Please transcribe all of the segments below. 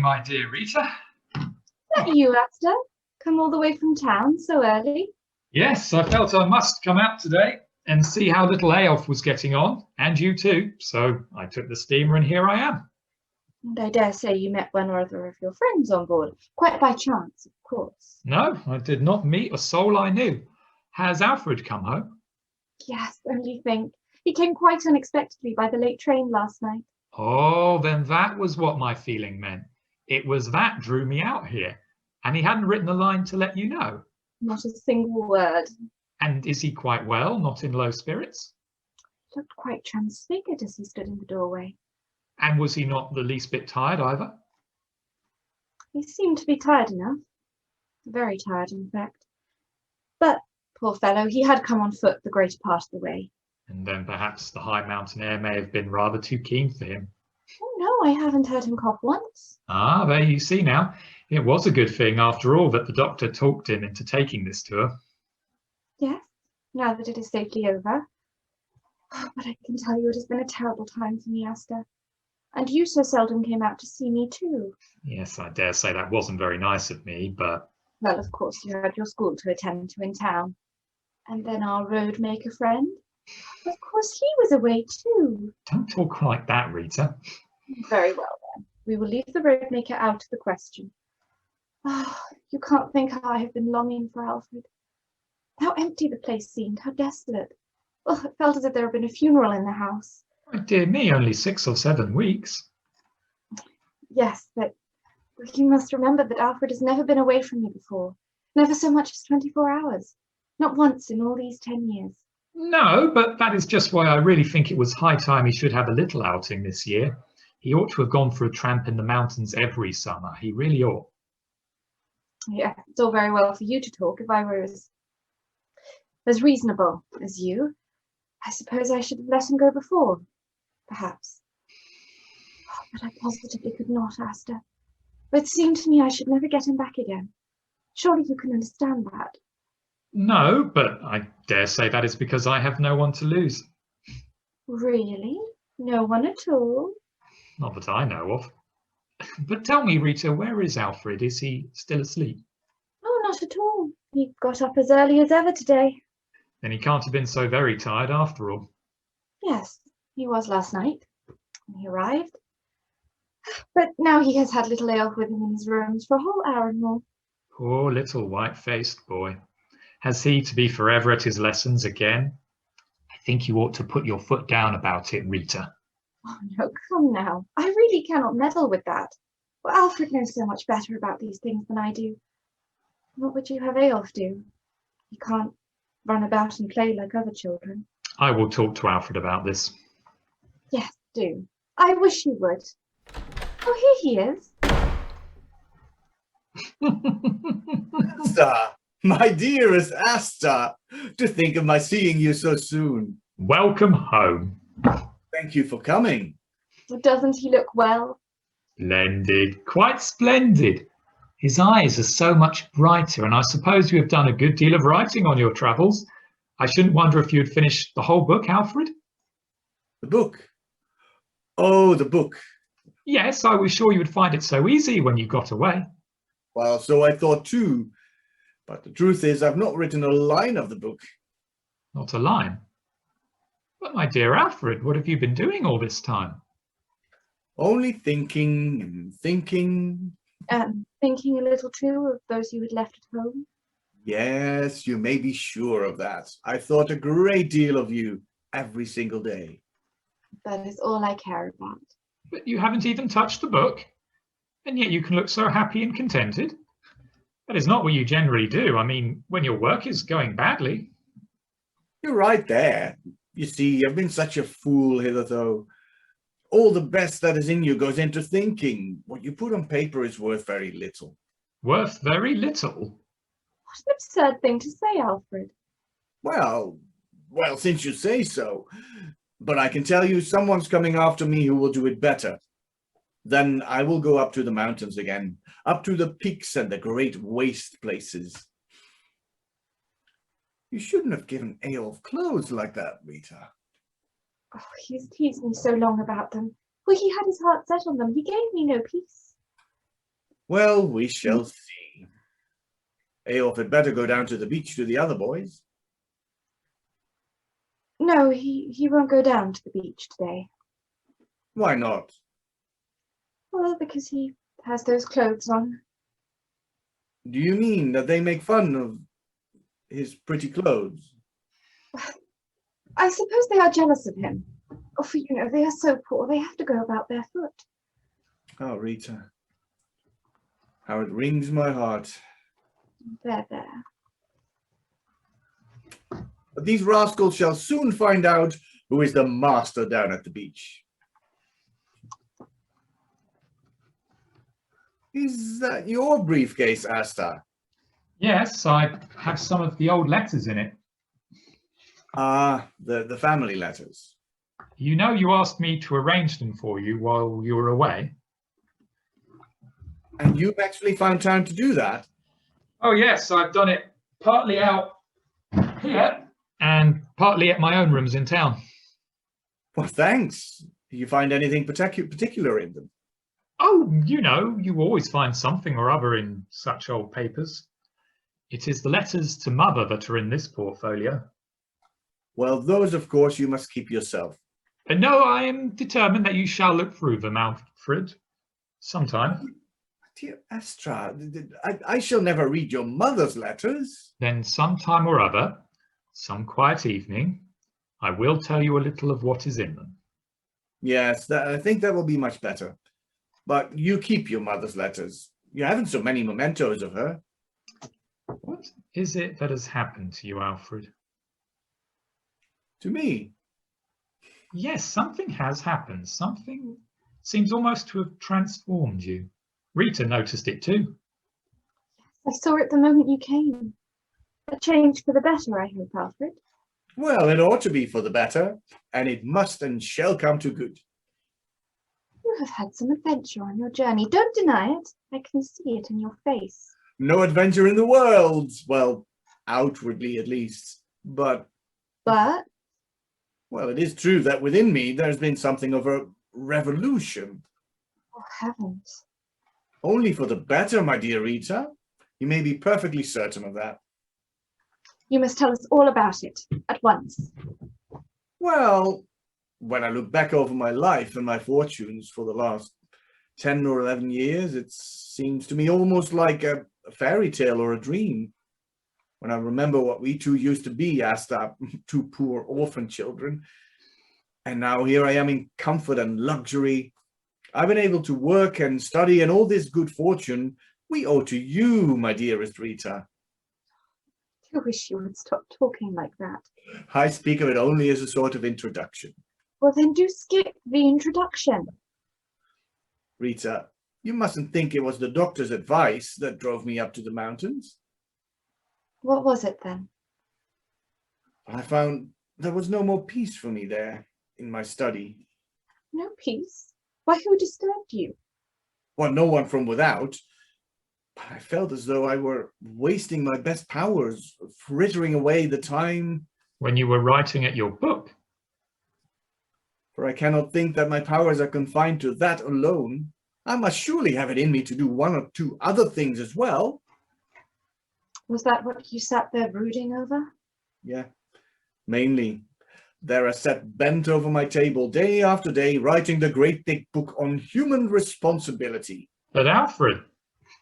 my dear Rita. Is that you, Asta? Come all the way from town so early? Yes, I felt I must come out today and see how Little Eyolf was getting on, and you too. So I took the steamer and here I am. And I dare say you met one or other of your friends on board, quite by chance, of course. No, I did not meet a soul I knew. Has Alfred come home? Yes, only think. He came quite unexpectedly by the late train last night. Oh, then that was what my feeling meant. It was that drew me out here. And he hadn't written a line to let you know. Not a single word. And is he quite well, not in low spirits? He looked quite transfigured as he stood in the doorway. And was he not the least bit tired either? He seemed to be tired enough. Very tired, in fact. But, poor fellow, he had come on foot the greater part of the way. And then perhaps the high mountain air may have been rather too keen for him. Oh, no, I haven't heard him cough once. Ah, there you see now. It was a good thing, after all, that the doctor talked him into taking this tour. Yes, now that it is safely over. Oh, but I can tell you it has been a terrible time for me, Asta. And you so seldom came out to see me too. Yes, I dare say that wasn't very nice of me, but... Well, of course, you had your school to attend to in town. And then our road maker friend. Of course, he was away too. Don't talk like that, Rita. Very well, then. We will leave the road maker out of the question. Oh, you can't think how I have been longing for Alfred. How empty the place seemed, how desolate. Oh, it felt as if there had been a funeral in the house. Oh, dear me, only 6 or 7 weeks. Yes, but you must remember that Alfred has never been away from me before. Never so much as 24 hours. Not once in all these 10 years. No, but that is just why I really think it was high time he should have a little outing this year. He ought to have gone for a tramp in the mountains every summer. He really ought. Yeah, it's all very well for you to talk. If I were as reasonable as you, I suppose I should have let him go before, perhaps. Oh, but I positively could not, Asta. It seemed to me I should never get him back again. Surely you can understand that. No, but I dare say that is because I have no one to lose. Really? No one at all? Not that I know of. But tell me, Rita, where is Alfred? Is he still asleep? Oh, not at all. He got up as early as ever today. Then he can't have been so very tired after all. Yes, he was last night when he arrived. But now he has had Little Eyolf with him in his rooms for a whole hour and more. Poor little white-faced boy. Has he to be forever at his lessons again? I think you ought to put your foot down about it, Rita. Oh, no, come now. I really cannot meddle with that. Well, Alfred knows so much better about these things than I do. What would you have Eyolf do? He can't run about and play like other children. I will talk to Alfred about this. Yes, do. I wish you would. Oh, here he is. Asta, my dearest Asta, to think of my seeing you so soon. Welcome home. Thank you for coming. Doesn't he look well? Splendid, quite splendid. His eyes are so much brighter, and I suppose you have done a good deal of writing on your travels. I shouldn't wonder if you had finished the whole book, Alfred. The book? Oh, the book. Yes, I was sure you would find it so easy when you got away. Well, so I thought too. But the truth is, I've not written a line of the book. Not a line. But my dear Alfred, what have you been doing all this time? Only thinking and thinking. And thinking a little too of those you had left at home. Yes, you may be sure of that. I thought a great deal of you every single day. That is all I care about. But you haven't even touched the book, and yet you can look so happy and contented. That is not what you generally do. I mean, when your work is going badly. You're right there. You see, I've been such a fool hitherto. All the best that is in you goes into thinking. What you put on paper is worth very little. Worth very little? What an absurd thing to say, Alfred. Well, since you say so. But I can tell you someone's coming after me who will do it better. Then I will go up to the mountains again, up to the peaks and the great waste places. You shouldn't have given Eyolf clothes like that, Rita. Oh, he's teased me so long about them. Well, he had his heart set on them. He gave me no peace. Well, we shall see. Eyolf had better go down to the beach to the other boys. No, he won't go down to the beach today. Why not? Well, because he has those clothes on. Do you mean that they make fun of his pretty clothes? I suppose they are jealous of him. Oh, for they are so poor, they have to go about barefoot. Oh, Rita. How it wrings my heart. There. But these rascals shall soon find out who is the master down at the beach. Is that your briefcase, Asta? Yes, I have some of the old letters in it. Ah, the family letters. You know you asked me to arrange them for you while you were away. And you've actually found time to do that? Oh yes, I've done it partly out here and partly at my own rooms in town. Well, thanks. Do you find anything particular in them? Oh, you always find something or other in such old papers. It is the letters to Mother that are in this portfolio. Well, those, of course, you must keep yourself. And no, I am determined that you shall look through them, Alfred, sometime. Dear Astra, I shall never read your mother's letters. Then sometime or other, some quiet evening, I will tell you a little of what is in them. Yes, I think that will be much better. But you keep your mother's letters. You haven't so many mementos of her. What is it that has happened to you, Alfred? To me? Yes, something has happened. Something seems almost to have transformed you. Rita noticed it too. I saw it the moment you came. A change for the better, I hope, Alfred. Well, it ought to be for the better, and it must and shall come to good. You have had some adventure on your journey. Don't deny it. I can see it in your face. No adventure in the world. Well, outwardly at least. But? Well, it is true that within me there's been something of a revolution. Oh, heavens. Only for the better, my dear Rita. You may be perfectly certain of that. You must tell us all about it, at once. Well, when I look back over my life and my fortunes for the last 10 or 11 years, it seems to me almost like a fairy tale or a dream. When I remember what we two used to be, Asta, two poor orphan children, and now here I am in comfort and luxury. I've been able to work and study, and all this good fortune we owe to you, my dearest Rita. I wish you would stop talking like that. I speak of it only as a sort of introduction. Well, then do skip the introduction. Rita, you mustn't think it was the doctor's advice that drove me up to the mountains. What was it then? I found there was no more peace for me there in my study. No peace? Why, who disturbed you? Well, no one from without. But I felt as though I were wasting my best powers, frittering away the time. When you were writing at your book? For I cannot think that my powers are confined to that alone. I must surely have it in me to do one or two other things as well. Was that what you sat there brooding over? Yeah, mainly. There I sat bent over my table day after day, writing the great big book on human responsibility. But Alfred,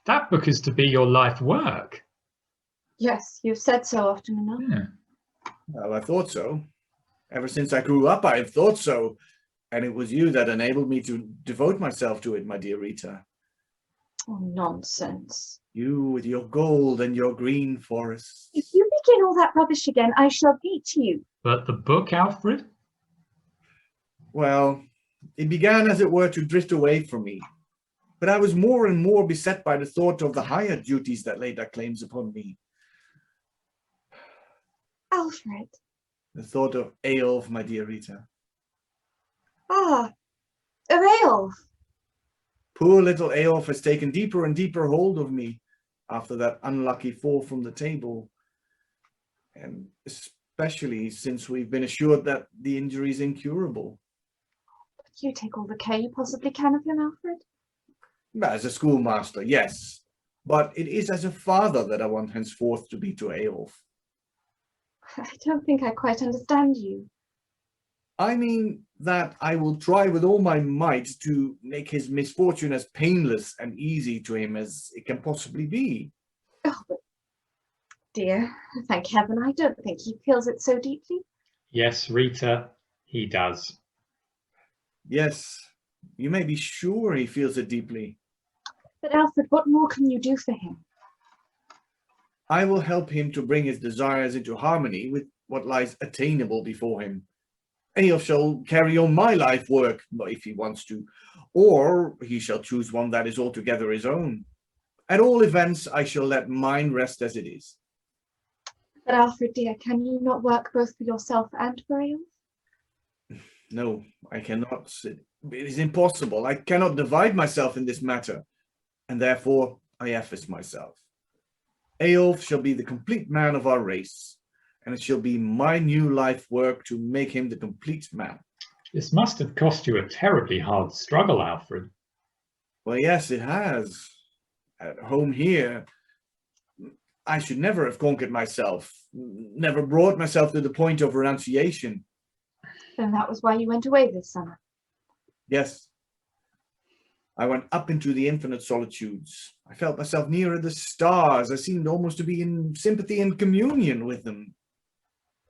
that book is to be your life work. Yes, you've said so often enough. Yeah. Well, I thought so. Ever since I grew up, I have thought so. And it was you that enabled me to devote myself to it, my dear Rita. Oh, nonsense. You with your gold and your green forests. If you begin all that rubbish again, I shall beat you. But the book, Alfred? Well, it began, as it were, to drift away from me. But I was more and more beset by the thought of the higher duties that laid their claims upon me. Alfred. The thought of Eyolf, my dear Rita. Ah, of Eyolf. Poor little Eyolf has taken deeper and deeper hold of me after that unlucky fall from the table. And especially since we've been assured that the injury is incurable. But you take all the care you possibly can of him, Alfred. As a schoolmaster, yes. But it is as a father that I want henceforth to be to Eyolf. I don't think I quite understand you. I mean that I will try with all my might to make his misfortune as painless and easy to him as it can possibly be. Oh, but dear, thank heaven, I don't think he feels it so deeply. Yes, Rita, he does. Yes, you may be sure he feels it deeply. But Alfred, what more can you do for him? I will help him to bring his desires into harmony with what lies attainable before him. Eyolf shall carry on my life work, if he wants to, or he shall choose one that is altogether his own. At all events, I shall let mine rest as it is. But Alfred, dear, can you not work both for yourself and for Eyolf? No, I cannot. It is impossible. I cannot divide myself in this matter, and therefore I efface myself. Eyolf shall be the complete man of our race, and it shall be my new life work to make him the complete man. This must have cost you a terribly hard struggle, Alfred. Well, yes, it has. At home here, I should never have conquered myself, never brought myself to the point of renunciation. Then that was why you went away this summer. Yes. I went up into the infinite solitudes. I felt myself nearer the stars. I seemed almost to be in sympathy and communion with them.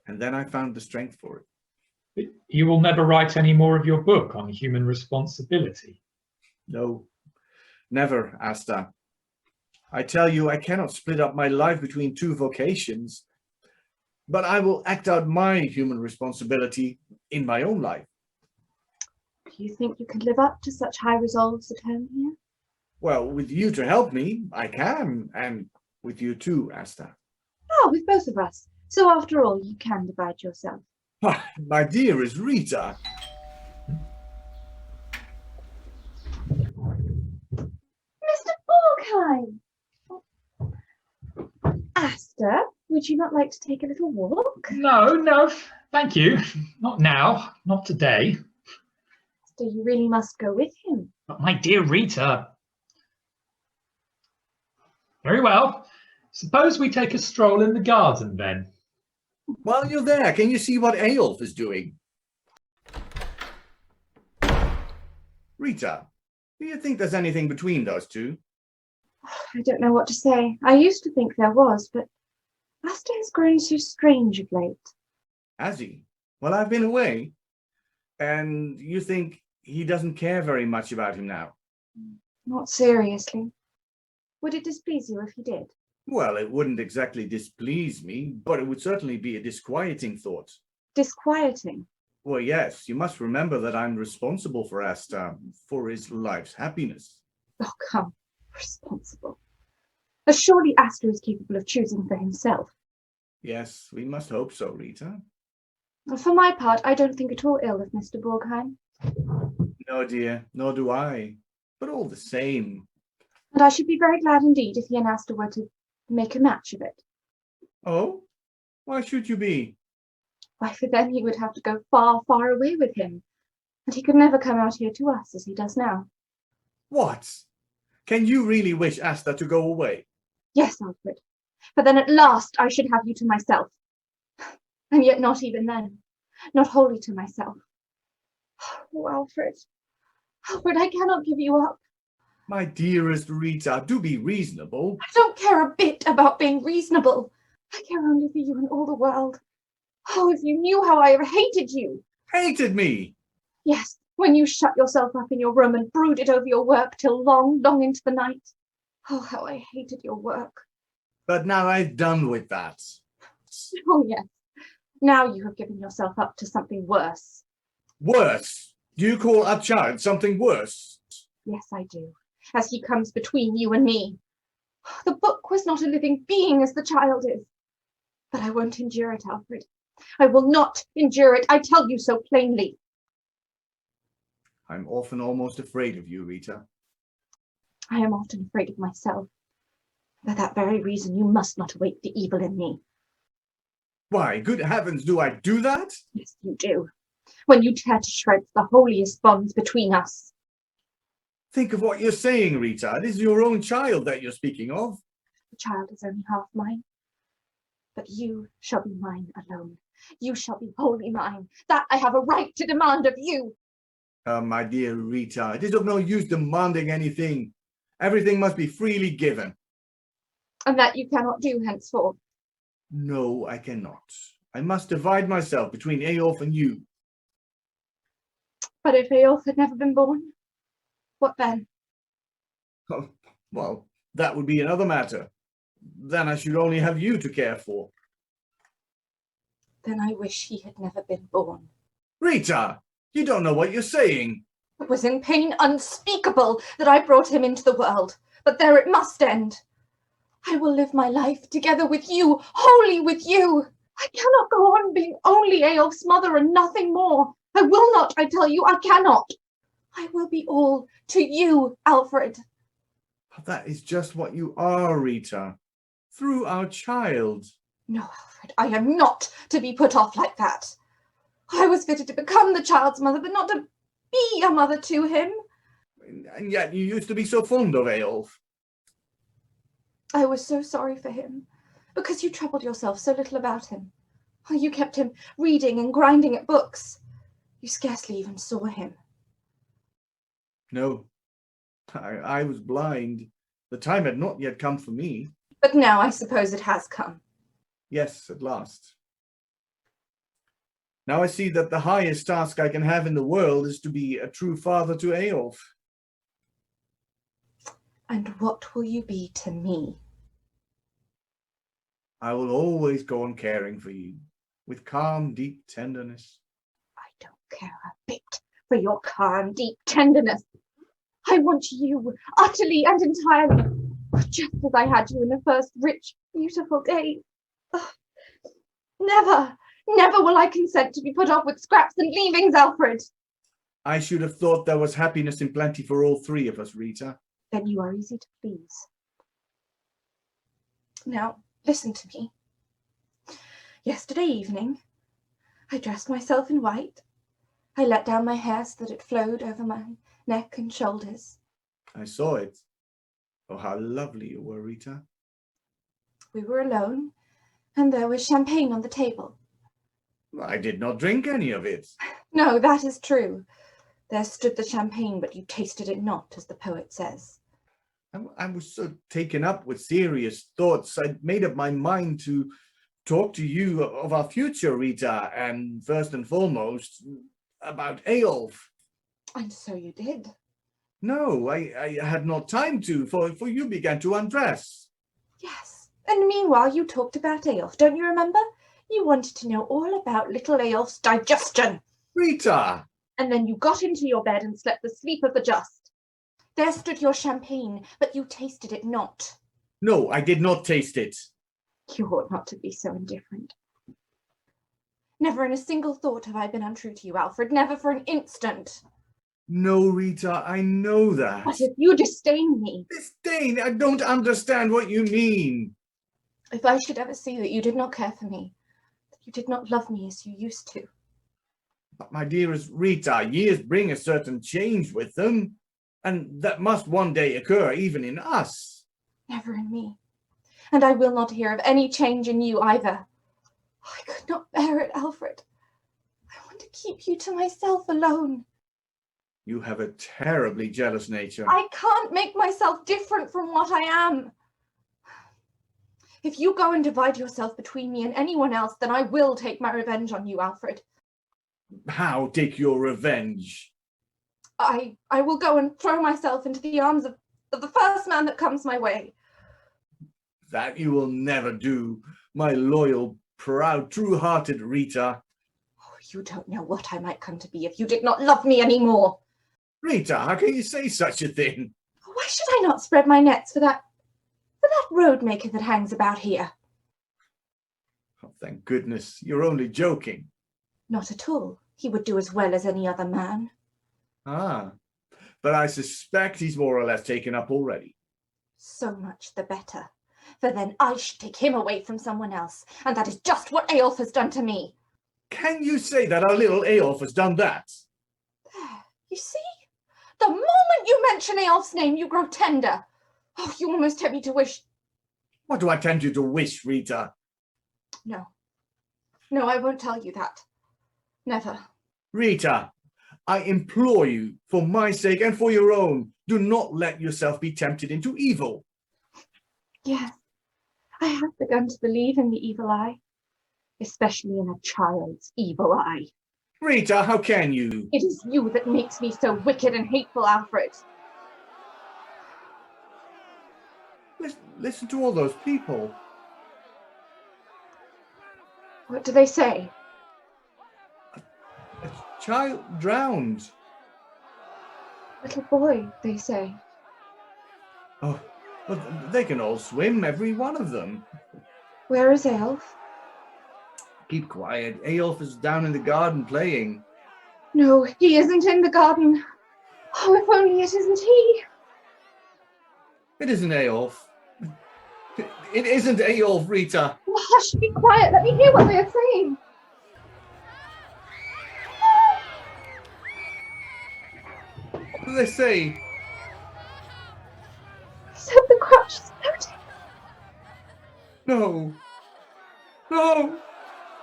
And then I found the strength for it. But you will never write any more of your book on human responsibility. No, never, Asta. I tell you, I cannot split up my life between two vocations, but I will act out my human responsibility in my own life. Do you think you can live up to such high resolves at home here? Well, with you to help me, I can, and with you too, Asta. Oh, with both of us. So after all, you can divide yourself. My dearest Rita. Mr. Borgheim! Asta, would you not like to take a little walk? No, thank you. Not now, not today. Asta, you really must go with him. But my dear Rita. Very well. Suppose we take a stroll in the garden then. While you're there, can you see what Eyolf is doing? Rita, do you think there's anything between those two? I don't know what to say. I used to think there was, but Asta has grown so strange of late. Has he? Well, I've been away. And you think he doesn't care very much about him now? Not seriously. Would it displease you if he did? Well, it wouldn't exactly displease me, but it would certainly be a disquieting thought. Disquieting? Well, yes, you must remember that I'm responsible for Asta, for his life's happiness. Oh, come. Responsible. As surely Asta is capable of choosing for himself. Yes, we must hope so, Rita. For my part, I don't think at all ill of Mr. Borgheim. No, dear, nor do I. But all the same. And I should be very glad indeed if he and Asta were to make a match of it. Oh? Why should you be? Why, for then he would have to go far, far away with him, and he could never come out here to us as he does now. What? Can you really wish Asta to go away? Yes, Alfred, for then at last I should have you to myself. And yet not even then, not wholly to myself. Oh, Alfred, I cannot give you up. My dearest Rita, do be reasonable. I don't care a bit about being reasonable. I care only for you and all the world. Oh, if you knew how I have hated you. Hated me? Yes, when you shut yourself up in your room and brooded over your work till long, long into the night. Oh, how I hated your work. But now I've done with that. Oh, yes. Now you have given yourself up to something worse. Worse? Do you call a child something worse? Yes, I do. As he comes between you and me. The book was not a living being as the child is. But I won't endure it, Alfred. I will not endure it. I tell you so plainly. I'm often almost afraid of you, Rita. I am often afraid of myself. For that very reason, you must not awake the evil in me. Why, good heavens, do I do that? Yes, you do. When you tear to shreds the holiest bonds between us. Think of what you're saying, Rita. It is your own child that you're speaking of. The child is only half mine. But you shall be mine alone. You shall be wholly mine. That I have a right to demand of you. My dear Rita, it is of no use demanding anything. Everything must be freely given. And that you cannot do henceforth. No, I cannot. I must divide myself between Eyolf and you. But if Eyolf had never been born, what then? Oh, well, that would be another matter. Then I should only have you to care for. Then I wish he had never been born. Rita, you don't know what you're saying. It was in pain unspeakable that I brought him into the world, but there it must end. I will live my life together with you, wholly with you. I cannot go on being only Eyolf's mother and nothing more. I will not, I tell you, I cannot. I will be all to you, Alfred. But that is just what you are, Rita. Through our child. No, Alfred, I am not to be put off like that. I was fitted to become the child's mother, but not to be a mother to him. And yet you used to be so fond of Eyolf. I was so sorry for him, because you troubled yourself so little about him. You kept him reading and grinding at books. You scarcely even saw him. No, I was blind. The time had not yet come for me. But now I suppose it has come. Yes, at last. Now I see that the highest task I can have in the world is to be a true father to Eyolf. And what will you be to me? I will always go on caring for you, with calm, deep tenderness. I don't care a bit for your calm, deep tenderness. I want you utterly and entirely, just as I had you in the first rich, beautiful days. Never, never will I consent to be put off with scraps and leavings, Alfred. I should have thought there was happiness in plenty for all three of us, Rita. Then you are easy to please. Now, listen to me. Yesterday evening, I dressed myself in white. I let down my hair so that it flowed over my neck and shoulders. I saw it. Oh, how lovely you were, Rita. We were alone, and there was champagne on the table. I did not drink any of it. No, that is true. There stood the champagne, but you tasted it not, as the poet says. I was so taken up with serious thoughts. I'd made up my mind to talk to you of our future, Rita, and first and foremost, about Eyolf. And so you did. No, I had not time to, for you began to undress. Yes, and meanwhile you talked about Eyolf, don't you remember? You wanted to know all about little Eyolf's digestion. Rita! And then you got into your bed and slept the sleep of the just. There stood your champagne, but you tasted it not. No, I did not taste it. You ought not to be so indifferent. Never in a single thought have I been untrue to you, Alfred, never for an instant. No, Rita, I know that. But if you disdain me... Disdain? I don't understand what you mean. If I should ever see that you did not care for me, that you did not love me as you used to. But my dearest Rita, years bring a certain change with them, and that must one day occur even in us. Never in me. And I will not hear of any change in you either. I could not bear it, Alfred. I want to keep you to myself alone. You have a terribly jealous nature. I can't make myself different from what I am. If you go and divide yourself between me and anyone else, then I will take my revenge on you, Alfred. How take your revenge? I will go and throw myself into the arms of the first man that comes my way. That you will never do, my loyal, proud, true-hearted Rita. Oh, you don't know what I might come to be if you did not love me anymore. Rita, how can you say such a thing? Why should I not spread my nets for that road maker that hangs about here? Oh, thank goodness, you're only joking. Not at all. He would do as well as any other man. Ah, but I suspect he's more or less taken up already. So much the better. For then I should take him away from someone else, and that is just what Eyolf has done to me. Can you say that our little Eyolf has done that? There, you see? The moment you mention Eyolf's name, you grow tender. Oh, you almost tempt me to wish. What do I tempt you to wish, Rita? No. No, I won't tell you that. Never. Rita, I implore you, for my sake and for your own, do not let yourself be tempted into evil. Yes, I have begun to believe in the evil eye, especially in a child's evil eye. Rita, how can you? It is you that makes me so wicked and hateful, Alfred. Listen to all those people. What do they say? A child drowned. Little boy, they say. Oh, well, they can all swim, every one of them. Where is Eyolf? Keep quiet. Eyolf is down in the garden playing. No, he isn't in the garden. Oh, if only it isn't he. It isn't Eyolf. It isn't Eyolf, Rita. Oh, hush, be quiet. Let me hear what they are saying. What do they say? So the crutch is floating. No. No.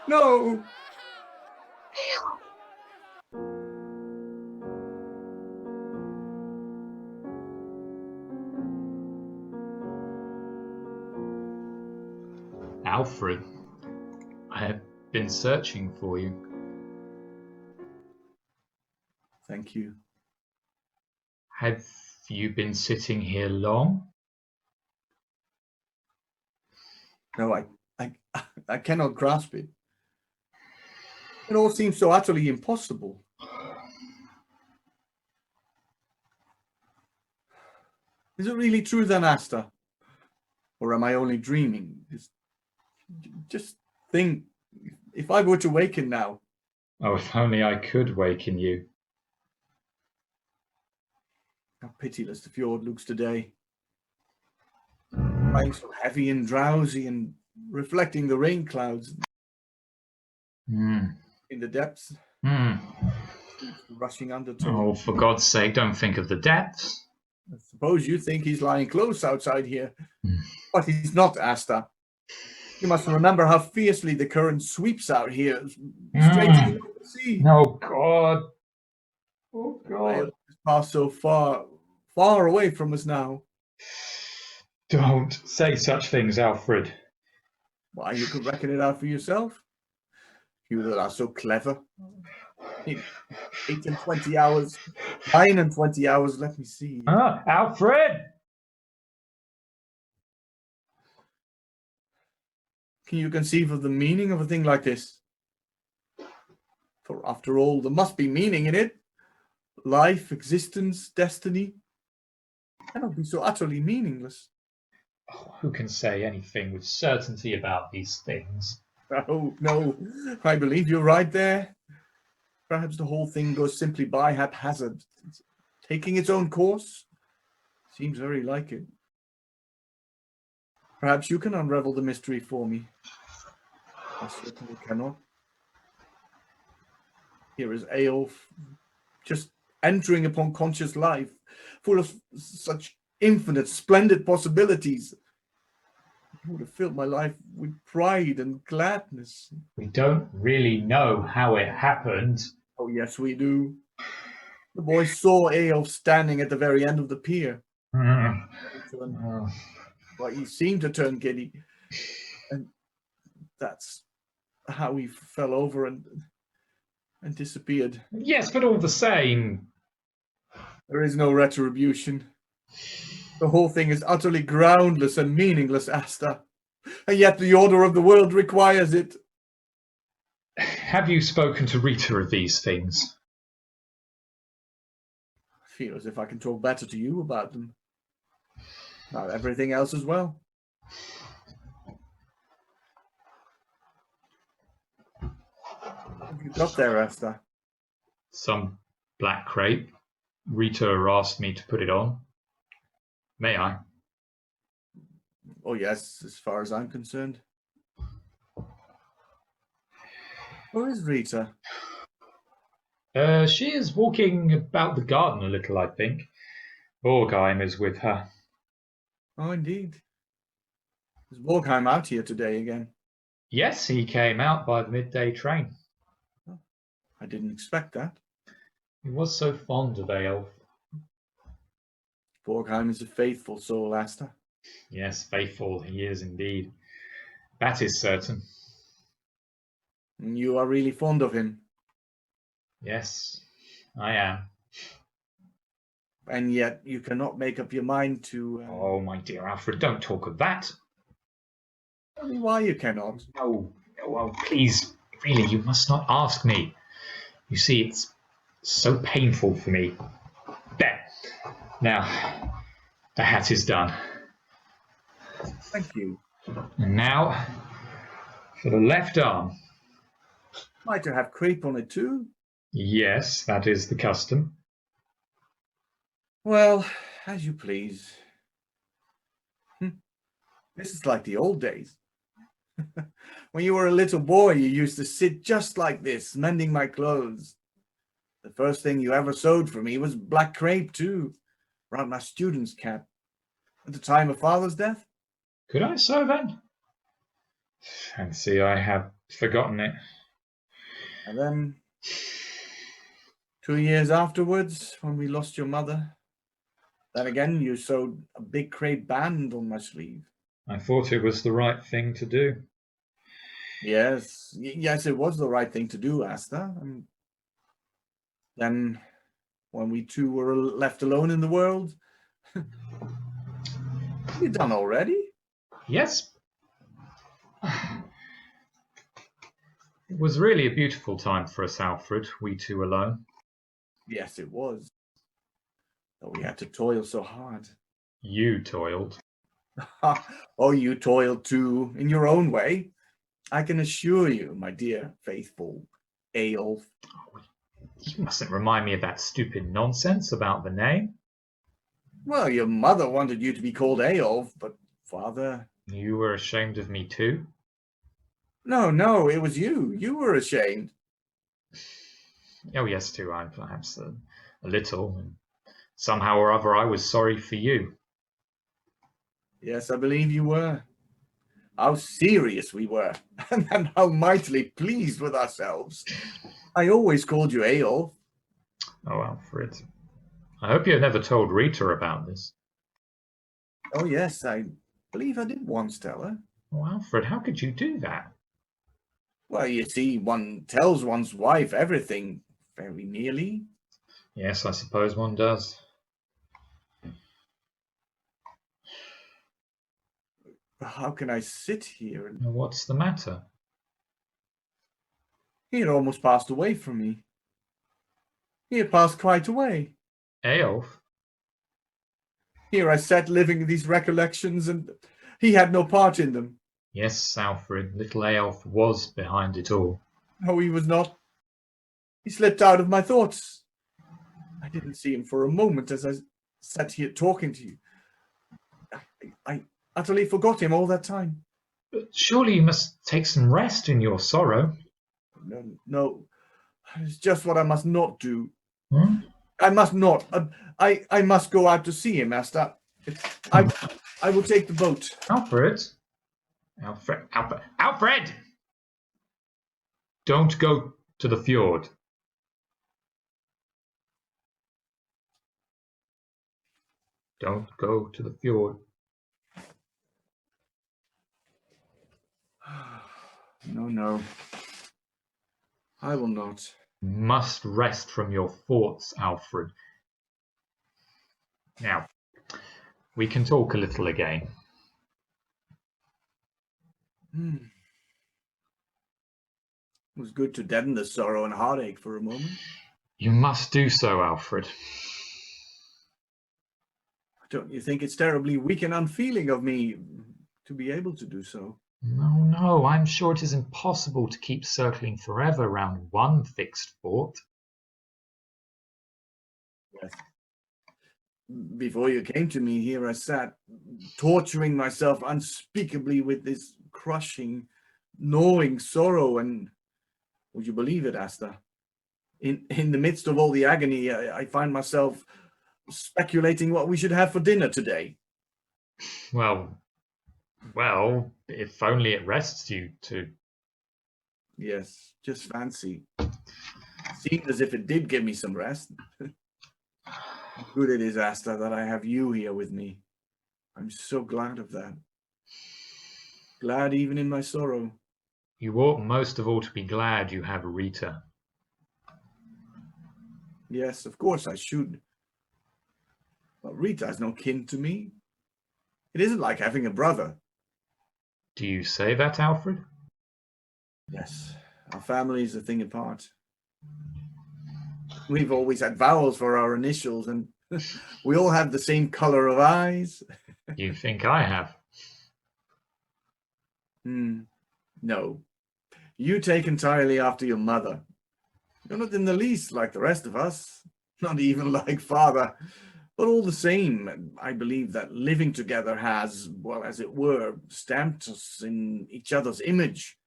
No. Eyolf. Alfred, I have been searching for you. Thank you. Have you been sitting here long? No, I cannot grasp it. It all seems so utterly impossible. Is it really true then, Asta? Or am I only dreaming? Just think, if I were to waken now. Oh, if only I could waken you. How pitiless the fjord looks today. Lying so heavy and drowsy and reflecting the rain clouds in the depths. Rushing undertow. Oh, for God's sake, don't think of the depths. I suppose you think he's lying close outside here. But he's not, Asta. You must remember how fiercely the current sweeps out here, straight to the sea. Oh, God. Oh, God. It's passed so far, far away from us now. Don't say such things, Alfred. Why, you could reckon it out for yourself. You that are so clever. 8 and 20 hours, 9 and 20 hours, let me see. Alfred! Can you conceive of the meaning of a thing like this? For after all, there must be meaning in it. Life, existence, destiny cannot be so utterly meaningless. Oh, who can say anything with certainty about these things? Oh, no, I believe you're right there. Perhaps the whole thing goes simply by haphazard, taking its own course. Seems very like it. Perhaps you can unravel the mystery for me. I certainly cannot. Here is Eyolf, just entering upon conscious life, full of such infinite, splendid possibilities. It would have filled my life with pride and gladness. We don't really know how it happened. Oh, yes, we do. The boy saw Eyolf standing at the very end of the pier. Well, he seemed to turn giddy. And that's how he fell over and disappeared. Yes, but all the same. There is no retribution. The whole thing is utterly groundless and meaningless, Asta. And yet the order of the world requires it. Have you spoken to Rita of these things? I feel as if I can talk better to you about them. About everything else as well. What have you got there, Asta? Some black crepe. Rita asked me to put it on. May I? Oh, yes, as far as I'm concerned. Where is Rita? She is walking about the garden a little, I think. Borgheim is with her. Oh, indeed. Is Borgheim out here today again? Yes, he came out by the midday train. Oh, I didn't expect that. He was so fond of Eyolf. Borgheim is a faithful soul, Asta. Yes, faithful he is indeed. That is certain. And you are really fond of him. Yes, I am. And yet you cannot make up your mind to... Oh, my dear Alfred, don't talk of that. Tell me why you cannot. No, well, please, really, you must not ask me. You see, it's so painful for me. There. Now, the hat is done. Thank you. And now, for the left arm. Might to have crepe on it too? Yes, that is the custom. Well, as you please. This is like the old days. When you were a little boy, you used to sit just like this, mending my clothes. The first thing you ever sewed for me was black crepe too, around my student's cap. At the time of father's death? Could I sew then? Fancy I have forgotten it. And then 2 years afterwards, when we lost your mother, then again you sewed a big crepe band on my sleeve. I thought it was the right thing to do. Yes, yes, it was the right thing to do, Asta. And then, when we two were left alone in the world, you done already? Yes. It was really a beautiful time for us, Alfred, we two alone. Yes, it was. Though we had to toil so hard. You toiled. Oh, you toiled too, in your own way. I can assure you, my dear, faithful Eyolf. You mustn't remind me of that stupid nonsense about the name. Well, your mother wanted you to be called Eyolf, but father... You were ashamed of me too? No, it was you. You were ashamed. Oh, yes, too, I perhaps a little. And somehow or other, I was sorry for you. Yes, I believe you were. How serious we were, and how mightily pleased with ourselves. I always called you Eyolf. Oh, Alfred. I hope you have never told Rita about this. Oh, yes, I believe I did once tell her. Oh, Alfred, how could you do that? Well, you see, one tells one's wife everything, very nearly. Yes, I suppose one does. How can I sit here and... What's the matter? He had almost passed away from me. He had passed quite away. Eyolf? Here I sat living these recollections, and he had no part in them. Yes, Alfred, little Eyolf was behind it all. No, he was not. He slipped out of my thoughts. I didn't see him for a moment as I sat here talking to you. I utterly forgot him all that time. But surely you must take some rest in your sorrow. No. It's just what I must not do. Hmm? I must not. I must go out to see him, Asta. I will take the boat. Alfred? Alfred! Don't go to the fjord. Don't go to the fjord. No. I will not. You must rest from your thoughts, Alfred. Now, we can talk a little again. It was good to deaden the sorrow and heartache for a moment. You must do so, Alfred. Don't you think it's terribly weak and unfeeling of me to be able to do so? No, I'm sure it is impossible to keep circling forever round one fixed thought. Yes. Before you came to me, here I sat, torturing myself unspeakably with this crushing, gnawing sorrow, and would you believe it, Asta? In the midst of all the agony, I find myself speculating what we should have for dinner today. Well, well, if only it rests you to... Yes, just fancy. Seemed as if it did give me some rest. How good it is, Asta, that I have you here with me. I'm so glad of that. Glad even in my sorrow. You ought most of all to be glad you have Rita. Yes, of course I should. But Rita is no kin to me. It isn't like having a brother. Do you say that, Alfred? Yes, our family is a thing apart. We've always had vowels for our initials, and we all have the same color of eyes. You think I have? No. You take entirely after your mother. You're not in the least like the rest of us. Not even like father. But all the same, I believe that living together has, well, as it were, stamped us in each other's image.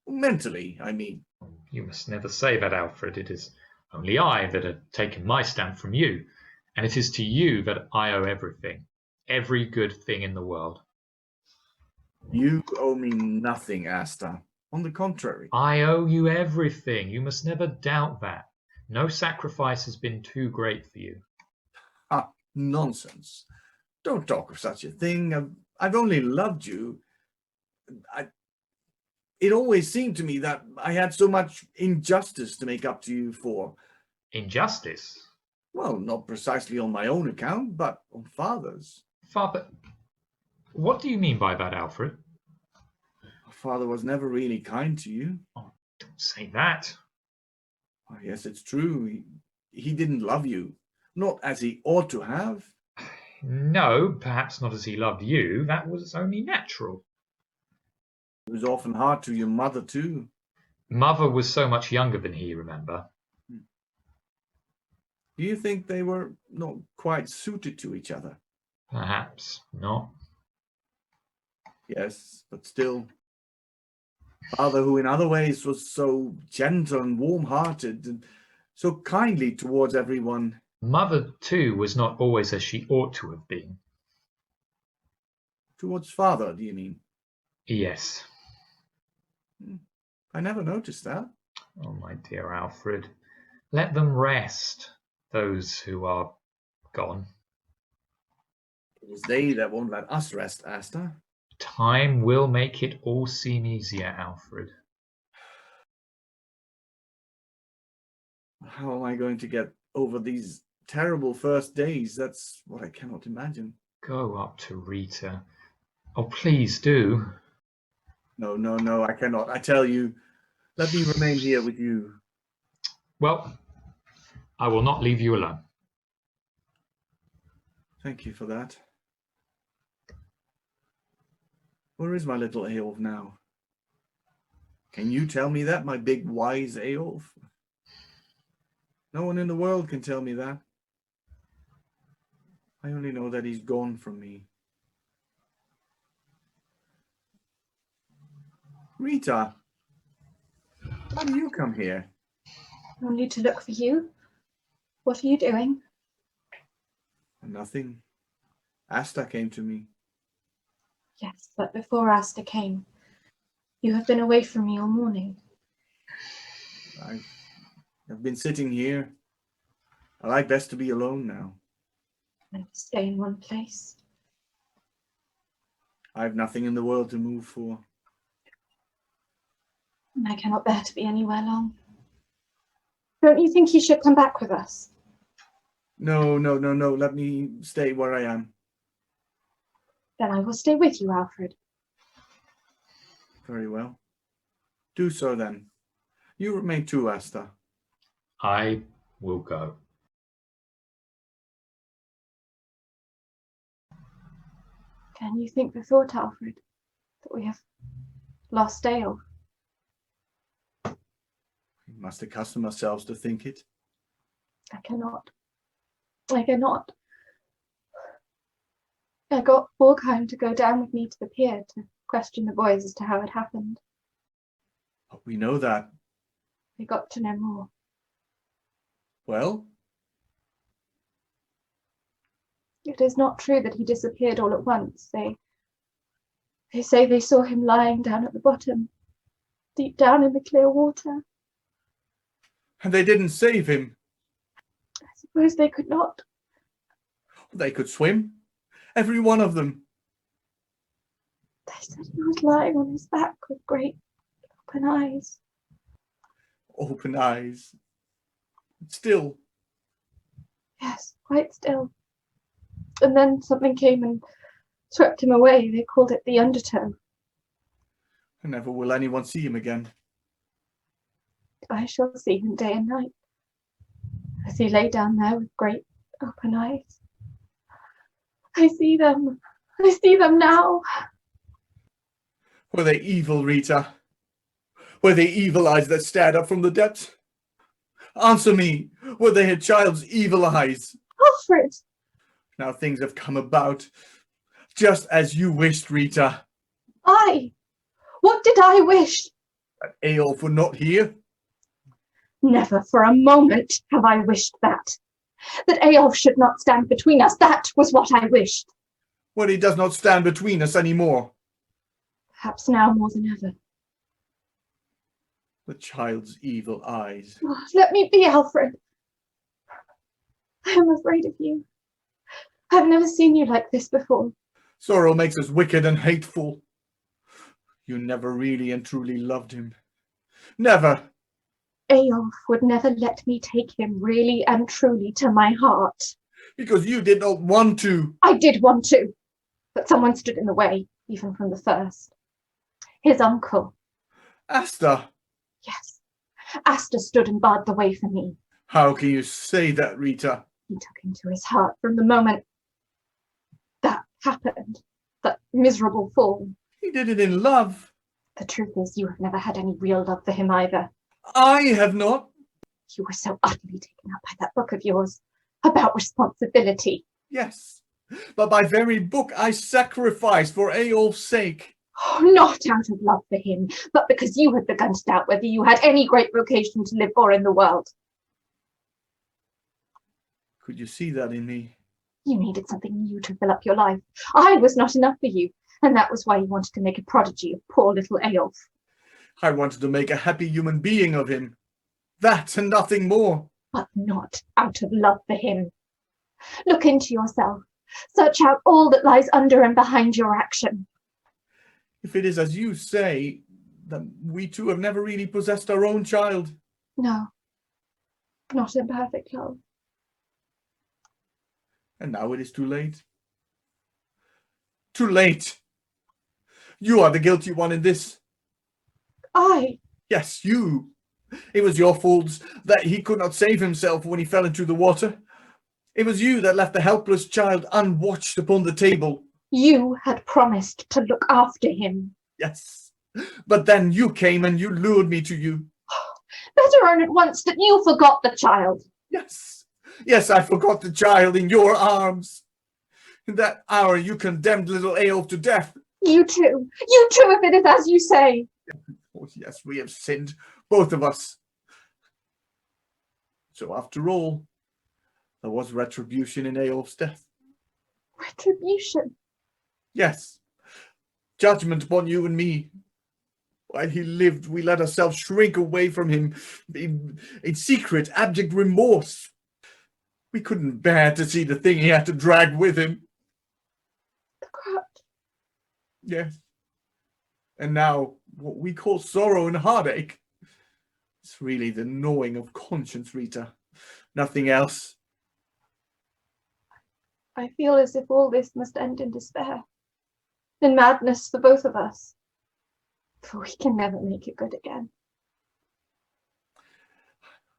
Mentally, I mean. You must never say that, Alfred. It is only I that have taken my stamp from you, and it is to you that I owe everything, every good thing in the world. You owe me nothing, Asta. On the contrary. I owe you everything. You must never doubt that. No sacrifice has been too great for you. Ah, nonsense. Don't talk of such a thing. I've only loved you. It always seemed to me that I had so much injustice to make up to you for. Injustice? Well, not precisely on my own account, but on father's. Father, what do you mean by that, Alfred? Father was never really kind to you. Oh, don't say that. Oh, yes, it's true. He didn't love you. Not as he ought to have. No, perhaps not as he loved you. That was only natural. It was often hard to your mother, too. Mother was so much younger than he, remember? Do you think they were not quite suited to each other? Perhaps not. Yes, but still. Father, who in other ways was so gentle and warm-hearted and so kindly towards everyone. Mother, too, was not always as she ought to have been. Towards father, do you mean? Yes. I never noticed that. Oh, my dear Alfred, let them rest, those who are gone. It is they that won't let us rest, Asta. Time will make it all seem easier, Alfred. How am I going to get over these terrible first days? That's what I cannot imagine. Go up to Rita. Oh, please do. No, I cannot. I tell you, let me remain here with you. Well, I will not leave you alone. Thank you for that. Where is my little Eyolf now? Can you tell me that, my big wise Eyolf? No one in the world can tell me that. I only know that he's gone from me. Rita, why do you come here? Only to look for you. What are you doing? Nothing. Asta came to me. Yes, but before Asta came, you have been away from me all morning. I've been sitting here. I like best to be alone now. And to stay in one place. I've nothing in the world to move for. And I cannot bear to be anywhere long. Don't you think you should come back with us? No. Let me stay where I am. Then I will stay with you, Alfred. Very well. Do so then. You remain too, Asta. I will go. Can you think the thought, Alfred, that we have lost Eyolf? We must accustom ourselves to think it. I cannot. I got Borgheim to go down with me to the pier to question the boys as to how it happened. But we know that. We got to know more. Well? It is not true that he disappeared all at once. They say they saw him lying down at the bottom, deep down in the clear water. And they didn't save him? I suppose they could not. They could swim. Every one of them. They said he was lying on his back with great open eyes. Open eyes. Still. Yes, quite still. And then something came and swept him away. They called it the undertow. And never will anyone see him again. I shall see him day and night, as he lay down there with great open eyes. I see them. I see them now. Were they evil, Rita? Were they evil eyes that stared up from the depths? Answer me. Were they a child's evil eyes? Alfred! Now things have come about, just as you wished, Rita. What did I wish? That Eyolf were not here. Never for a moment have I wished that. That Eyolf should not stand between us, that was what I wished. Well, he does not stand between us any more. Perhaps now more than ever. The child's evil eyes. Oh, let me be, Alfred. I am afraid of you. I have never seen you like this before. Sorrow makes us wicked and hateful. You never really and truly loved him. Never. Eyolf would never let me take him really and truly to my heart. Because you did not want to. I did want to, but someone stood in the way, even from the first. His uncle. Asta. Yes, Asta stood and barred the way for me. How can you say that, Rita? He took him to his heart from the moment that happened, that miserable fall. He did it in love. The truth is, you have never had any real love for him either. I have not. You were so utterly taken up by that book of yours about responsibility. Yes, but my very book I sacrificed for Eyolf's sake. Oh, not out of love for him, but because you had begun to doubt whether you had any great vocation to live for in the world. Could you see that in me? You needed something new to fill up your life. I was not enough for you, and that was why you wanted to make a prodigy of poor little Eyolf. I wanted to make a happy human being of him. That and nothing more. But not out of love for him. Look into yourself. Search out all that lies under and behind your action. If it is as you say, then we two have never really possessed our own child. No, not in perfect love. And now it is too late. Too late. You are the guilty one in this. I? Yes, you. It was your fault that he could not save himself when he fell into the water. It was you that left the helpless child unwatched upon the table. You had promised to look after him. Yes, but then you came and you lured me to you. Better own at once that you forgot the child. Yes, yes, I forgot the child in your arms. In that hour you condemned little Eyolf to death. You too, if it is as you say. Oh, yes, we have sinned, both of us. So after all, there was retribution in Eyolf's death. Retribution? Yes, judgment upon you and me. While he lived, we let ourselves shrink away from him in secret, abject remorse. We couldn't bear to see the thing he had to drag with him. The crutch? Yes. And now, what we call sorrow and heartache, it's really the gnawing of conscience, Rita. Nothing else. I feel as if all this must end in despair, in madness for both of us, for we can never make it good again.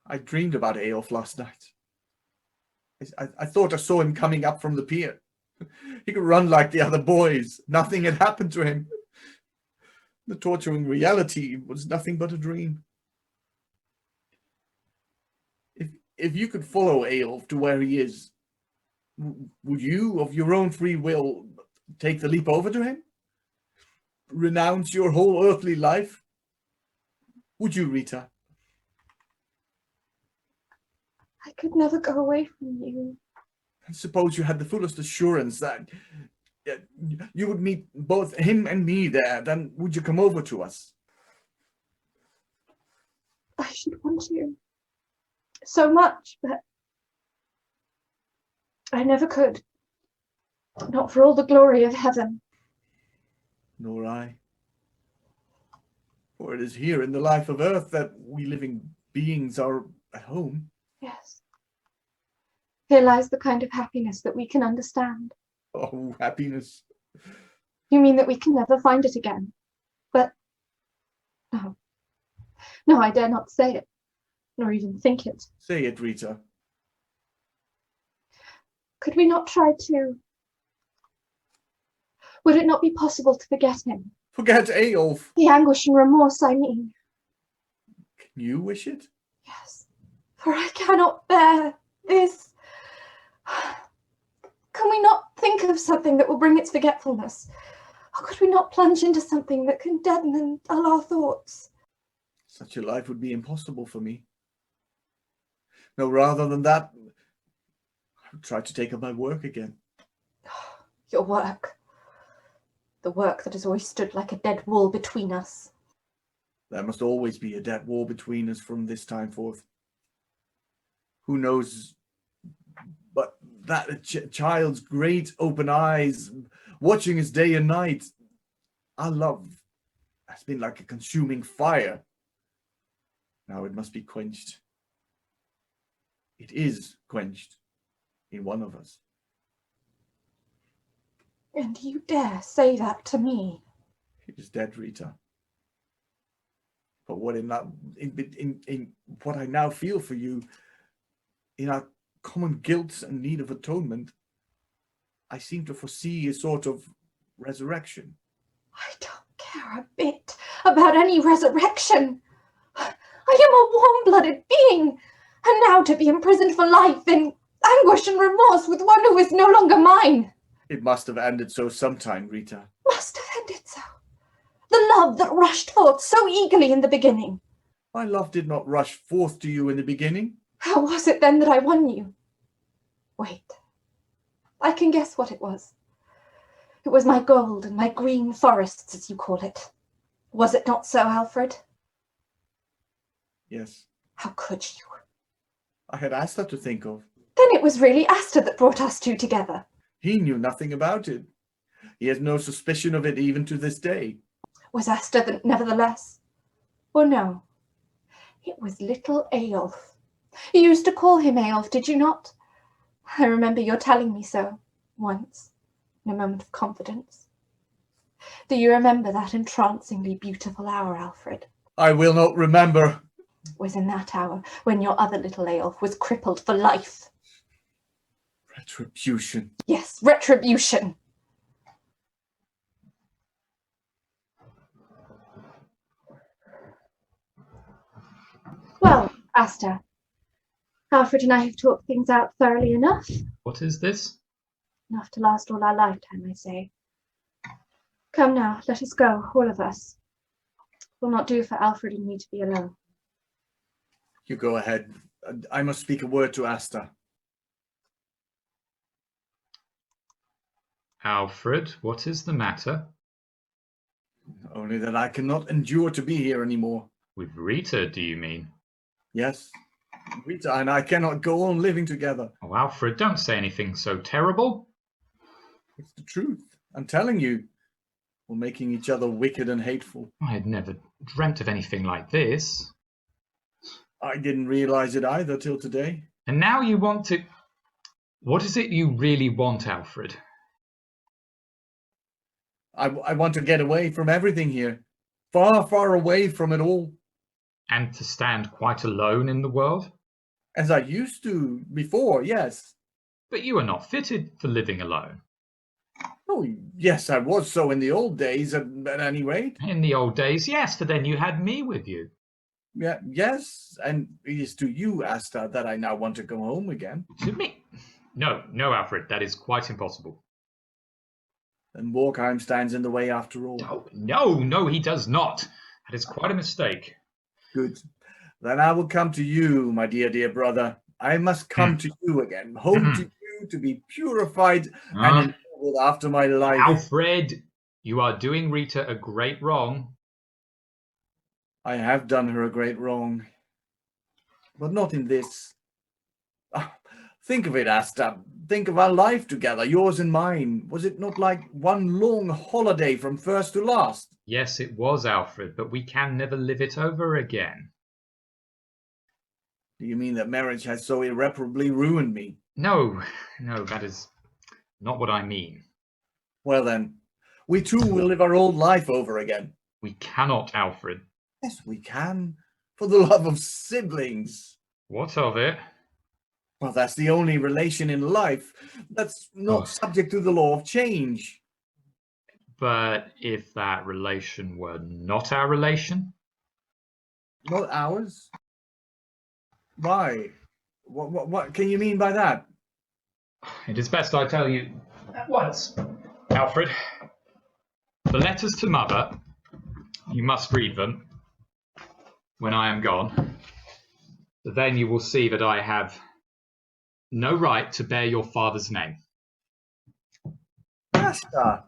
I dreamed about Eyolf last night. I thought I saw him coming up from the pier. He could run like the other boys. Nothing had happened to him. The torturing reality was nothing but a dream. If you could follow Eyolf to where he is, would you, of your own free will, take the leap over to him? Renounce your whole earthly life? Would you, Rita? I could never go away from you. And suppose you had the fullest assurance that you would meet both him and me there, then would you come over to us? I should want you so much, but I never could. Not for all the glory of heaven. Nor I. For it is here in the life of earth that we living beings are at home. Yes. Here lies the kind of happiness that we can understand. Oh, happiness. You mean that we can never find it again? But no. No, I dare not say it, nor even think it. Say it, Rita. Could we not try to? Would it not be possible to forget him? Forget Eyolf. The anguish and remorse, I mean. Can you wish it? Yes, for I cannot bear this. Can we not think of something that will bring its forgetfulness? Or could we not plunge into something that can deaden and dull our thoughts? Such a life would be impossible for me. No, rather than that, I would try to take up my work again. Your work. The work that has always stood like a dead wall between us. There must always be a dead wall between us from this time forth. Who knows, but that a child's great open eyes, watching us day and night, our love has been like a consuming fire. Now it must be quenched. It is quenched in one of us. And you dare say that to me? It is dead, Rita. But what in what I now feel for you, in our common guilt and need of atonement, I seem to foresee a sort of resurrection. I don't care a bit about any resurrection. I am a warm-blooded being, and now to be imprisoned for life in anguish and remorse with one who is no longer mine. It must have ended so sometime, Rita. Must have ended so. The love that rushed forth so eagerly in the beginning. My love did not rush forth to you in the beginning. How was it then that I won you? Wait, I can guess what it was. It was my gold and my green forests, as you call it. Was it not so, Alfred? Yes. How could you? I had Asta to think of. Then it was really Asta that brought us two together. He knew nothing about it. He has no suspicion of it even to this day. Was Asta nevertheless? Or no? It was Little Eyolf. You used to call him Eyolf, did you not? I remember your telling me so, once, in a moment of confidence. Do you remember that entrancingly beautiful hour, Alfred? I will not remember. It was in that hour when your other Little Eyolf was crippled for life. Retribution. Yes, retribution. Well, Asta, Alfred and I have talked things out thoroughly enough. What is this? Enough to last all our lifetime, I say. Come now, let us go, all of us. It will not do for Alfred and me to be alone. You go ahead. I must speak a word to Asta. Alfred, what is the matter? Only that I cannot endure to be here anymore. With Rita, do you mean? Yes. Rita and I cannot go on living together. Oh, Alfred, don't say anything so terrible. It's the truth. I'm telling you. We're making each other wicked and hateful. I had never dreamt of anything like this. I didn't realize it either till today. And now you want to... What is it you really want, Alfred? I want to get away from everything here. Far, far away from it all. And to stand quite alone in the world? As I used to before, yes. But you are not fitted for living alone. Oh, yes, I was so in the old days, at any rate. In the old days, yes, for then you had me with you. Yeah, yes, and it is to you, Asta, that I now want to go home again. To me? No, no, Alfred, that is quite impossible. And Borgheim stands in the way after all. Oh, no, no, he does not. That is quite a mistake. Good. Then I will come to you, my dear, dear brother. I must come to you again, home to you, to be purified and ennobled after my life. Alfred, you are doing Rita a great wrong. I have done her a great wrong, but not in this. Think of it, Asta. Think of our life together, yours and mine. Was it not like one long holiday from first to last? Yes, it was, Alfred, but we can never live it over again. Do you mean that marriage has so irreparably ruined me? No, that is not what I mean. Well then, we too will live our old life over again. We cannot, Alfred. Yes, we can. For the love of siblings. What of it? Well, that's the only relation in life that's not subject to the law of change. But if that relation were not our relation? Not ours? Why? What can you mean by that? It is best I tell you at once, Alfred. The letters to Mother, you must read them when I am gone. Then you will see that I have no right to bear your father's name. Asta,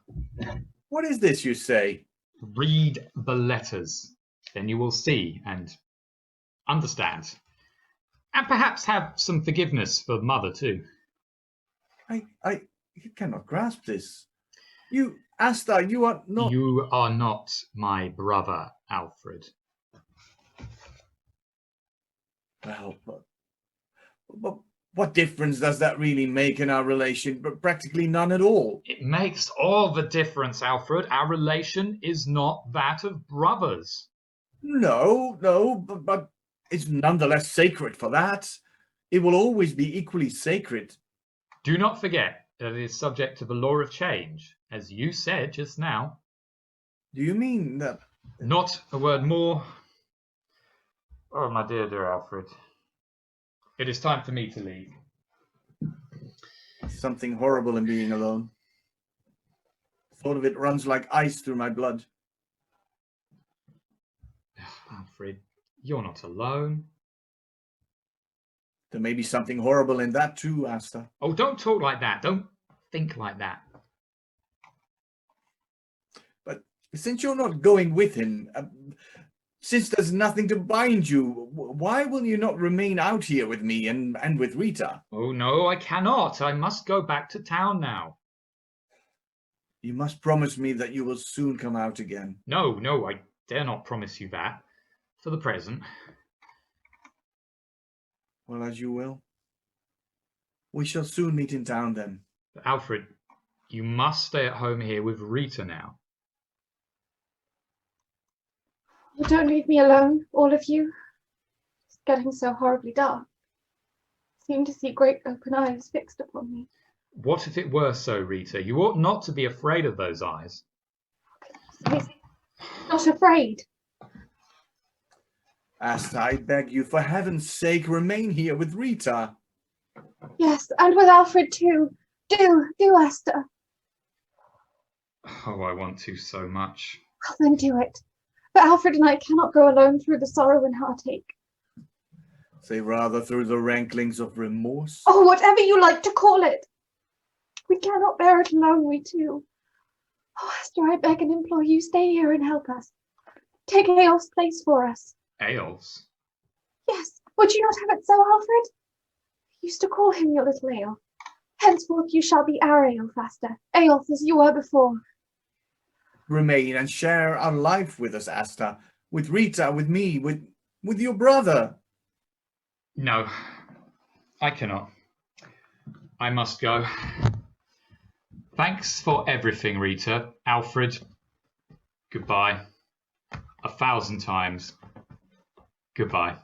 what is this you say? Read the letters. Then you will see and understand. And perhaps have some forgiveness for Mother too. I cannot grasp this. Asta, you are not... You are not my brother, Alfred. Well, but what difference does that really make in our relation? But practically none at all. It makes all the difference, Alfred. Our relation is not that of brothers. No, but it's nonetheless sacred for that. It will always be equally sacred. Do not forget that it is subject to the law of change, as you said just now. Do you mean that? Not a word more. Oh, my dear Alfred. It is time for me to leave. Something horrible in being alone. Thought of it runs like ice through my blood. Alfred, you're not alone. There may be something horrible in that too, Asta. Oh, don't talk like that. Don't think like that. But since you're not going with him, since there's nothing to bind you, why will you not remain out here with me and with Rita? Oh, no, I cannot. I must go back to town now. You must promise me that you will soon come out again. No, I dare not promise you that. For the present. Well, as you will. We shall soon meet in town then. But Alfred, you must stay at home here with Rita now. You don't leave me alone, all of you. It's getting so horribly dark. I seem to see great open eyes fixed upon me. What if it were so, Rita? You ought not to be afraid of those eyes. Not afraid. Asta, I beg you, for heaven's sake, remain here with Rita. Yes, and with Alfred too. Do, Asta. Oh, I want to so much. Well, then do it. But Alfred and I cannot go alone through the sorrow and heartache. Say rather through the ranklings of remorse. Oh, whatever you like to call it. We cannot bear it alone, we two. Oh, Asta, I beg and implore you, stay here and help us. Take Eyolf's place for us. Eyolf's? Yes, would you not have it so, Alfred? You used to call him your little Eyolf. Henceforth you shall be our Eyolf, Asta. Eyolf as you were before. Remain and share our life with us, Asta. With Rita, with me, with your brother. No, I cannot. I must go. Thanks for everything, Rita. Alfred, goodbye. 1,000 times. Goodbye.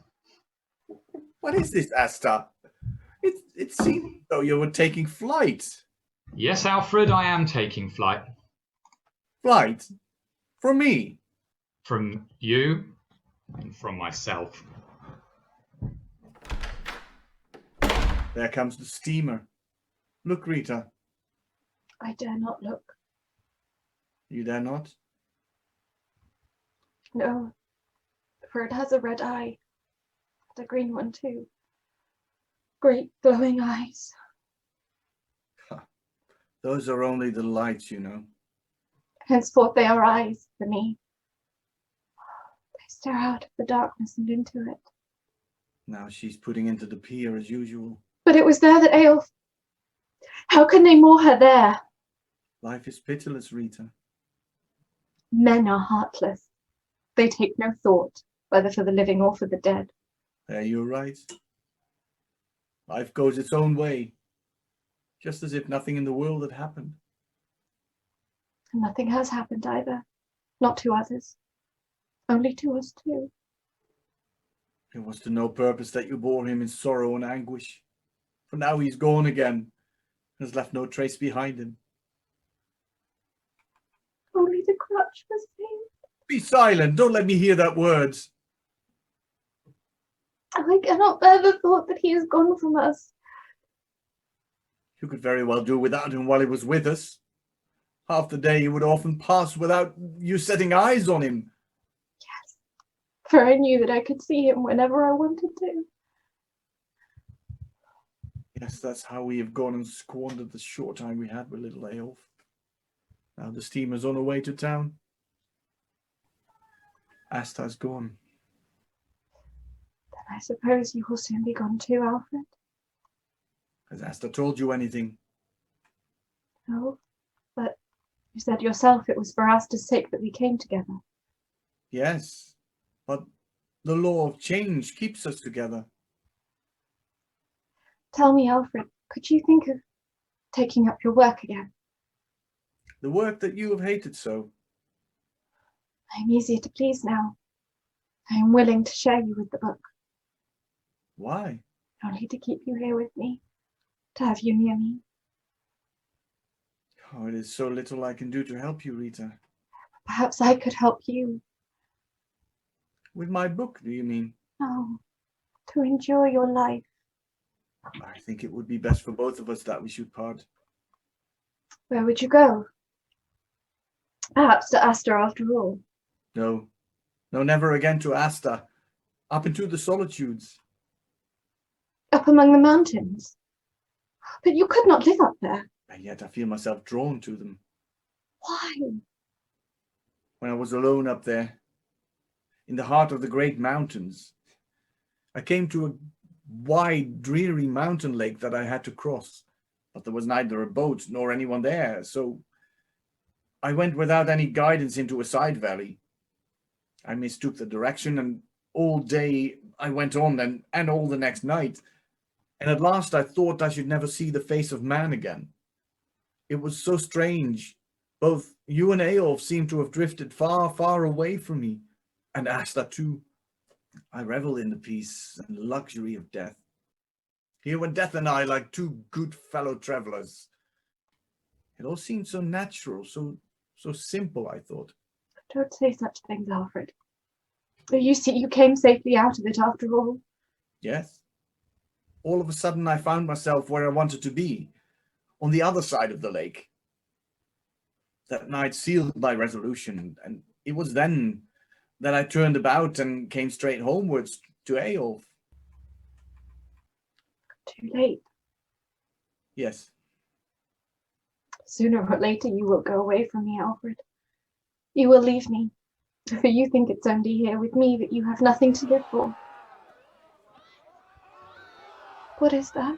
What is this, Asta? It seemed as though you were taking flight. Yes, Alfred, I am taking flight. Flight? From me? From you and from myself. There comes the steamer. Look, Rita. I dare not look. You dare not? No, for it has a red eye, and a green one too. great glowing eyes. Those are only the lights, you know. Henceforth they are eyes for me. They stare out of the darkness and into it. Now she's putting into the pier as usual. But it was there that Eyolf... How can they moor her there? Life is pitiless, Rita. Men are heartless. They take no thought, whether for the living or for the dead. There you're right. Life goes its own way, just as if nothing in the world had happened. And nothing has happened either. Not to others. Only to us two. It was to no purpose that you bore him in sorrow and anguish. For now he's gone again, and has left no trace behind him. Only the crutch was saved. Be silent, don't let me hear that words. I cannot bear the thought that he is gone from us. You could very well do without him while he was with us. Half the day he would often pass without you setting eyes on him. Yes, for I knew that I could see him whenever I wanted to. Yes, that's how we have gone and squandered the short time we had with Little Eyolf. Now the steamer's on her way to town. Asta's gone. Then I suppose you will soon be gone too, Alfred. Has Asta told you anything? No, but you said yourself it was for Asta's sake that we came together. Yes, but the law of change keeps us together. Tell me, Alfred, could you think of taking up your work again? The work that you have hated so. I am easier to please now. I am willing to share you with the book. Why? Only to keep you here with me, to have you near me. Oh, it is so little I can do to help you, Rita. Perhaps I could help you. With my book, do you mean? No, to enjoy your life. I think it would be best for both of us that we should part. Where would you go? Perhaps to Asta after all. No, no, never again to Asta. Up into the solitudes. Up among the mountains. But you could not live up there. And yet I feel myself drawn to them. Why? When I was alone up there, in the heart of the great mountains, I came to a wide, dreary mountain lake that I had to cross. But there was neither a boat nor anyone there, so I went without any guidance into a side valley. I mistook the direction, and all day I went on, and all the next night. And at last I thought I should never see the face of man again. It was so strange. Both you and Eyolf seemed to have drifted far, far away from me. And Asta too. I revel in the peace and luxury of death. Here were death and I like two good fellow travelers. It all seemed so natural, so simple, I thought. Don't say such things, Alfred. You see, you came safely out of it after all. Yes. All of a sudden I found myself where I wanted to be, on the other side of the lake. That night sealed my resolution, and it was then that I turned about and came straight homewards to Eyolf. Too late. Yes. Sooner or later you will go away from me, Alfred. You will leave me, for you think it's only here with me that you have nothing to live for. What is that?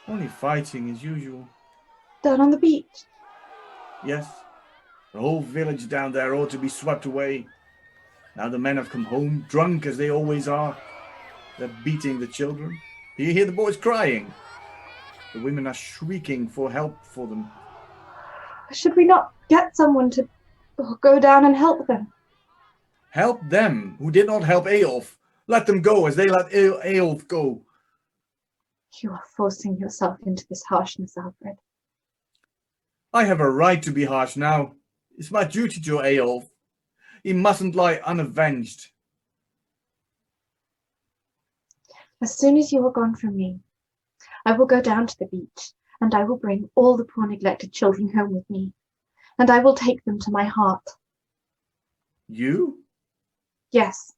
Only fighting as usual. Down on the beach? Yes. The whole village down there ought to be swept away. Now the men have come home, drunk as they always are. They're beating the children. Do you hear the boys crying? The women are shrieking for help for them. Should we not get someone to go down and help them? Help them who did not help Eyolf. Let them go as they let Eyolf go. You are forcing yourself into this harshness, Alfred. I have a right to be harsh now. It's my duty to Eyolf. He mustn't lie unavenged. As soon as you are gone from me, I will go down to the beach, and I will bring all the poor neglected children home with me, and I will take them to my heart. You? Yes.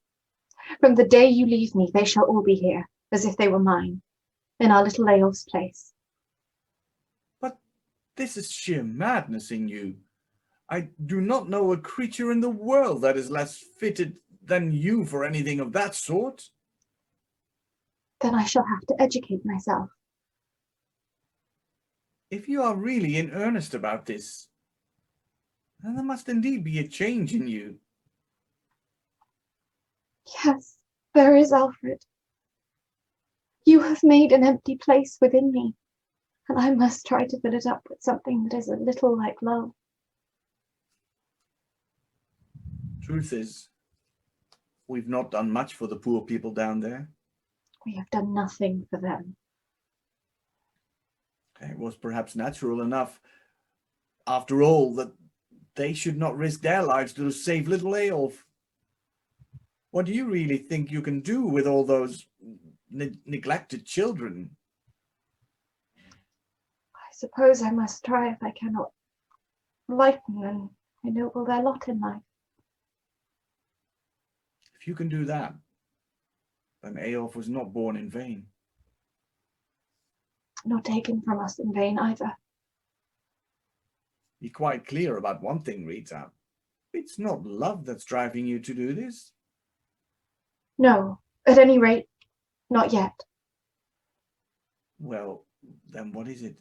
From the day you leave me, they shall all be here, as if they were mine, in our little Eyolf's place. But this is sheer madness in you. I do not know a creature in the world that is less fitted than you for anything of that sort. Then I shall have to educate myself. If you are really in earnest about this, then there must indeed be a change in you. Yes, there is, Alfred. You have made an empty place within me, and I must try to fill it up with something that is a little like love. Truth is, we've not done much for the poor people down there. We have done nothing for them. It was perhaps natural enough, after all, that they should not risk their lives to save little Eyolf. What do you really think you can do with all those neglected children? I suppose I must try if I cannot lighten and ennoble their lot in life. If you can do that, then Eyolf was not born in vain. Not taken from us in vain either. Be quite clear about one thing, Rita. It's not love that's driving you to do this. No, at any rate, not yet. Well, then what is it?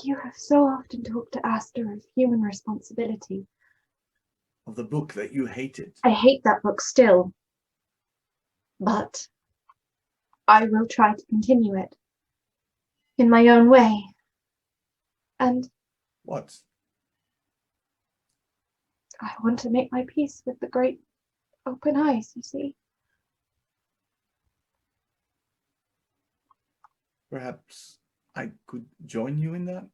You have so often talked to Asta of human responsibility. Of the book that you hated. I hate that book still. But I will try to continue it in my own way. And What? I want to make my peace with the great open eyes, you see. Perhaps I could join you in that?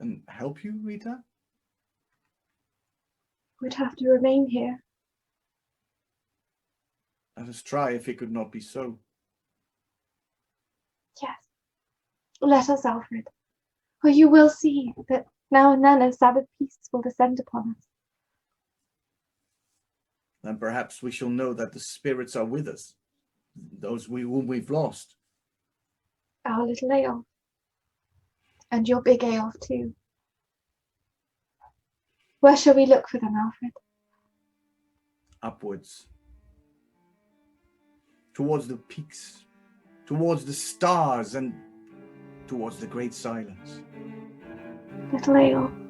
And help you, Rita? Would have to remain here. Let us try if it could not be so. Yes. Let us, Alfred. For you will see that now and then a Sabbath peace will descend upon us. Then perhaps we shall know that the spirits are with us, those whom we've lost. Our little Eyolf. And your big Eyolf too. Where shall we look for them, Alfred? Upwards. Towards the peaks, towards the stars, and towards the great silence. Little Eyolf.